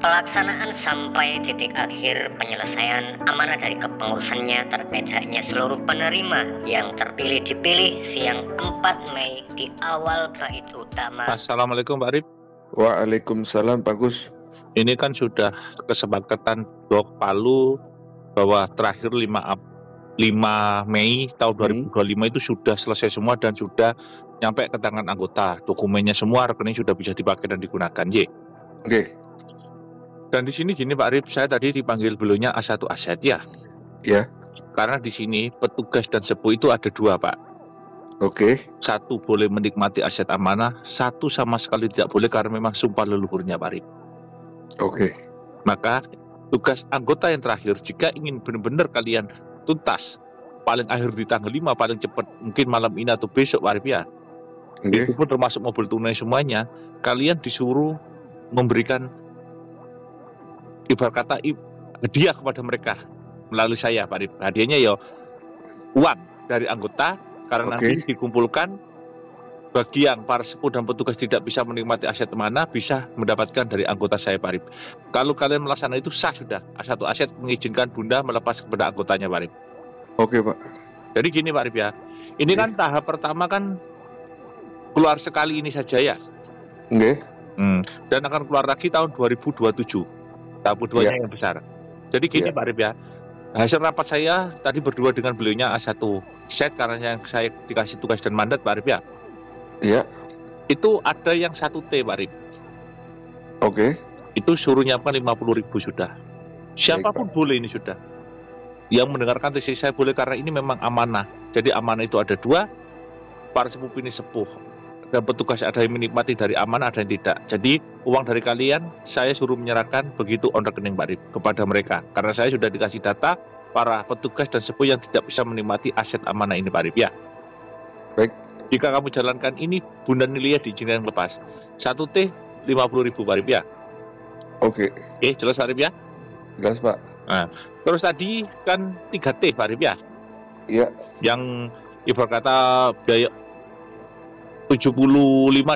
pelaksanaan sampai titik akhir penyelesaian amanah dari kepengurusannya terkait haknya seluruh penerima yang terpilih dipilih siang 4 Mei di awal bait utama. Assalamualaikum Pak Arif. Waalaikumsalam Pak Gus. Ini kan sudah kesepakatan Dok Palu bahwa terakhir 5 Mei tahun 2025 itu sudah selesai semua dan sudah nyampe ke tangan anggota. Dokumennya semua, rekening sudah bisa dipakai dan digunakan. Oke. Dan di sini gini Pak Arif, saya tadi dipanggil beliaunya A1 aset ya. Ya. Karena di sini petugas dan sepuh itu ada 2 Pak. Oke. Satu boleh menikmati aset amanah, satu sama sekali tidak boleh karena memang sumpah leluhurnya Pak Arif. Oke. Maka tugas anggota yang terakhir, jika ingin benar-benar kalian tuntas, paling akhir di tanggal 5, paling cepat mungkin malam ini atau besok Pak Arif ya. Oke. Itu pun termasuk mobil tunai semuanya, kalian disuruh memberikan ibarat kata hadiah kepada mereka melalui saya Pak Arif. Hadiahnya ya uang dari anggota, karena nanti dikumpulkan bagi yang para sepuh dan petugas tidak bisa menikmati aset amanah bisa mendapatkan dari anggota saya Pak Arif. Kalau kalian melaksanakan itu sah sudah. A1 aset mengizinkan Bunda melepas kepada anggotanya Pak Arif. Oke Pak. Jadi gini Pak Arif ya. Ini kan tahap pertama kan keluar sekali ini saja ya. Oke. Dan akan keluar lagi tahun 2027. Tahap keduanya yang besar. Jadi gini Pak Arif ya. Hasil rapat saya tadi berdua dengan beliaunya A1 set karena yang saya dikasih tugas dan mandat Pak Arif ya. Iya. Itu ada yang 1T Pak Arif. Oke. Itu suruh nyiapkan 50.000 sudah. Siapapun boleh ini sudah. Yang mendengarkan tesis saya boleh karena ini memang amanah. Jadi amanah itu ada 2. Para sepuh ini sepuh. Dan petugas ada yang menikmati dari amanah, ada yang tidak. Jadi uang dari kalian saya suruh menyerahkan begitu on rekening Pak Arif kepada mereka. Karena saya sudah dikasih data para petugas dan sepuh yang tidak bisa menikmati aset amanah ini Pak Arif ya. Baik. Jika kamu jalankan ini, Bunda Nilia diizinkan lepas. 1T 50.000 Pak Arif ya. Oke. Oke, jelas Pak Arif ya? Jelas Pak. Nah, terus tadi kan 3T Pak Arif ya? Iya. Yang ibarat kata biaya 75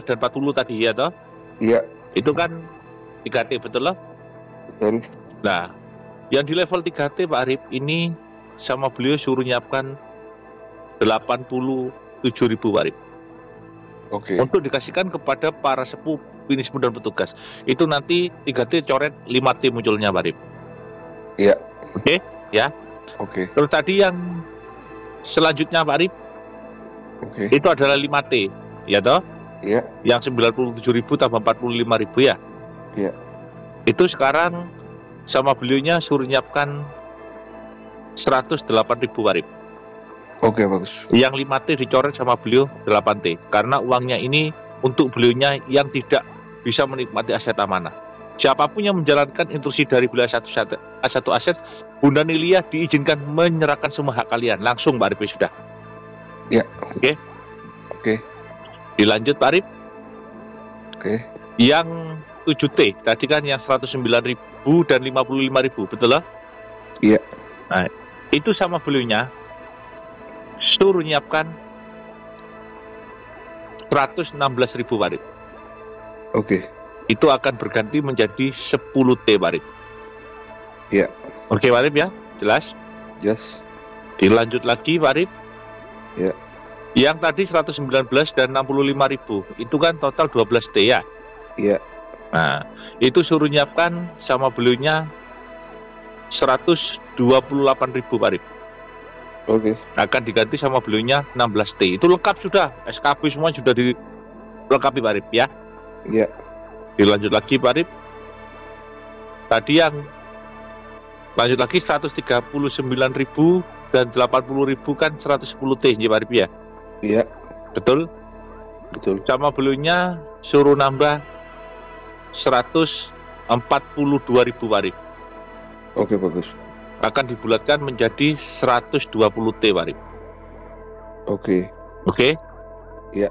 dan 40 tadi ya toh? Iya. Itu kan 3T betul loh? Betul. Nah, yang di level 3T Pak Arif ini sama beliau suruh nyiapkan 87.000 Pak Arif. Oke. Untuk dikasihkan kepada para sepuh, finish dan petugas. Itu nanti 3T coret 5T munculnya Pak Arif. Iya. Oke, ya. Oke. Terus tadi yang selanjutnya Pak Arif, Oke. itu adalah 5T, ya toh? Iya. Yang 97.000 tambah 45.000 ya? Iya. Itu sekarang sama beliaunya suruh nyiapkan 108.000 Pak Arif. Oke, bagus. Yang 5T dicoret sama beliau 8T. Karena uangnya ini untuk beliaunya yang tidak bisa menikmati aset amanah. Siapapun yang menjalankan instruksi dari beliau A1 aset, Bunda Nilia diizinkan menyerahkan semua hak kalian. Langsung Pak Arif sudah. Ya. Oke. Oke. Dilanjut Pak Arif. Oke. Yang 7T, tadi kan yang 109.000 dan 55.000, betul lah? Iya. Nah, itu sama beliaunya suruh nyiapkan 116.000 Pak Arif. Oke. Itu akan berganti menjadi 10T Pak Arif. Iya. Oke Pak Arif ya, jelas? Jelas. Dilanjut lagi Pak Arif. Ya. Yang tadi 119 dan 65.000, itu kan total 12T ya? Iya. Nah, itu suruh nyiapkan sama beliaunya 128.000 Pak Arif. Oke. Akan diganti sama beliaunya 16T. Itu lengkap sudah, SKP semua sudah dilengkapi Pak Arif ya. Iya. Dilanjut lagi Pak Arif. Tadi yang lanjut lagi 139.000 dan 80.000 kan 110T ya Pak Arif ya. Iya. Betul? Betul. Sama beliaunya suruh nambah 142.000 Pak Arif. Oke, bagus. Akan dibulatkan menjadi 120T Pak Arif. Oke. Oke? Iya.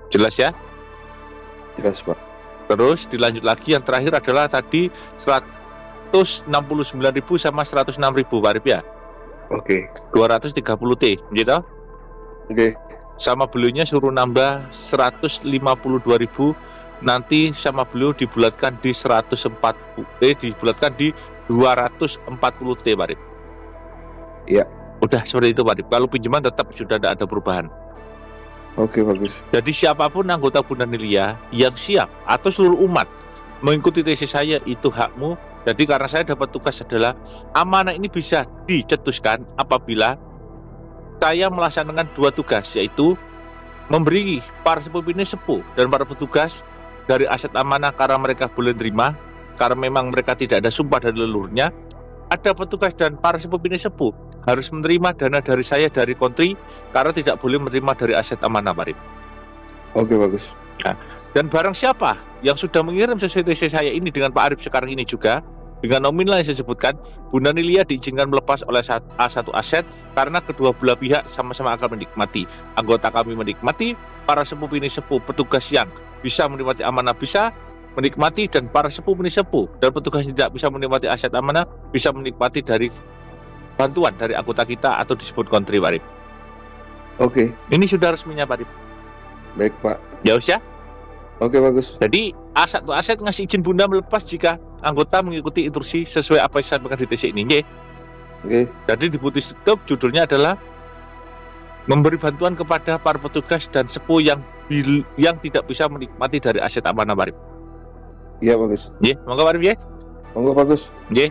Jelas ya? Jelas Pak. Terus dilanjut lagi yang terakhir adalah tadi 169.000 sama 106.000 Pak Arif ya. Oke. 230T, gitu? Oke. Sama beliaunya suruh nambah 152.000 nanti sama beliau dibulatkan di 240 T Pak Rip. Iya. Udah seperti itu Pak Rip. Kalau pinjaman tetap sudah tidak ada perubahan. Oke, bagus. Jadi siapapun anggota Bunda Nilia yang siap atau seluruh umat mengikuti tesis saya itu hakmu. Jadi karena saya dapat tugas adalah amanah ini bisa dicetuskan apabila saya melaksanakan 2 tugas, yaitu memberi para sepuh ini sepuh dan para petugas dari aset amanah karena mereka boleh terima, karena memang mereka tidak ada sumpah dari leluhurnya. Ada petugas dan para sepuh ini sepuh harus menerima dana dari saya dari kontri karena tidak boleh menerima dari aset amanah Pak Rip. Oke, bagus. Dan barang siapa yang sudah mengirim sesuai tesis saya ini dengan Pak Arif sekarang ini juga dengan nominal yang saya sebutkan, Bunda Nilia diizinkan melepas oleh satu aset karena kedua belah pihak sama-sama akan menikmati. Anggota kami menikmati, para sepuh ini sepuh, petugas yang bisa menikmati amanah bisa menikmati, dan para sepuh ini sepuh dan petugas yang tidak bisa menikmati aset amanah bisa menikmati dari bantuan dari anggota kita atau disebut kontri Pak Rip. Oke, Ini sudah resminya Pak Rip. baik Pak. Ya usia. Oke, bagus. Jadi aset ngasih izin Bunda melepas jika anggota mengikuti instruksi sesuai apa yang saya sampaikan di TC ini. Nggih. Oke, Jadi di putih stop judulnya adalah memberi bantuan kepada para petugas dan sepuh yang tidak bisa menikmati dari aset amanah Pak Rip. iya bagus. Nggih, monggo Pak Rip ya. Monggo bagus. Nggih,